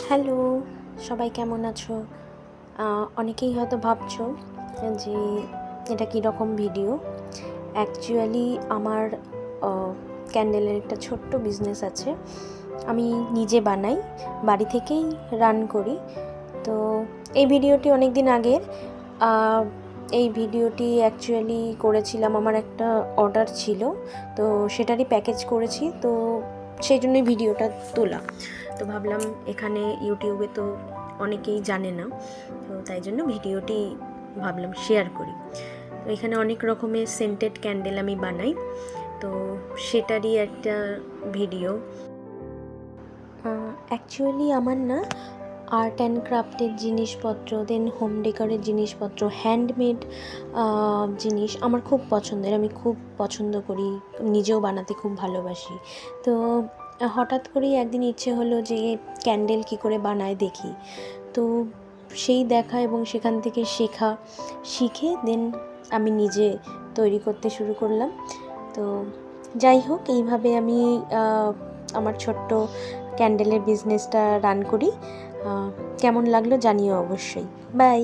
Hello, সবাই কেমন আছো? অনেকেই হয়তো ভাবছো যে এটা কীরকম ভিডিও। অ্যাকচুয়ালি আমার ক্যান্ডেলের একটা ছোট্ট বিজনেস আছে। আমি নিজে বানাই, বাড়ি থেকেই রান করি। তো এই ভিডিওটি অনেক দিন আগের। এই ভিডিওটি অ্যাকচুয়ালি করেছিলাম, আমার একটা অর্ডার ছিল, তো সেটারই প্যাকেজ করেছি, তো সেই জন্যই ভিডিওটা তোলা। তো ভাবলাম এখানে ইউটিউবে তো অনেকেই জানে না, তো তাই জন্য ভিডিওটি ভাবলাম শেয়ার করি। তো এখানে অনেক রকমের সেন্টেড ক্যান্ডেল আমি বানাই, তো সেটারই একটা ভিডিও। অ্যাকচুয়ালি আমার না আর্ট অ্যান্ড ক্রাফটের জিনিসপত্র, দেন হোম ডেকোরের জিনিসপত্র, হ্যান্ডমেড জিনিস আমার খুব পছন্দের। আমি খুব পছন্দ করি, নিজেও বানাতে খুব ভালোবাসি। তো হঠাৎ করেই একদিন ইচ্ছে হলো যে ক্যান্ডেল কী করে বানায় দেখি। তো সেই দেখা এবং সেখান থেকে শিখে দেন আমি নিজে তৈরি করতে শুরু করলাম। তো যাই হোক, এইভাবে আমি আমার ছোট্ট ক্যান্ডেলের বিজনেসটা রান করি। কেমন লাগলো জানিও অবশ্যই। বাই।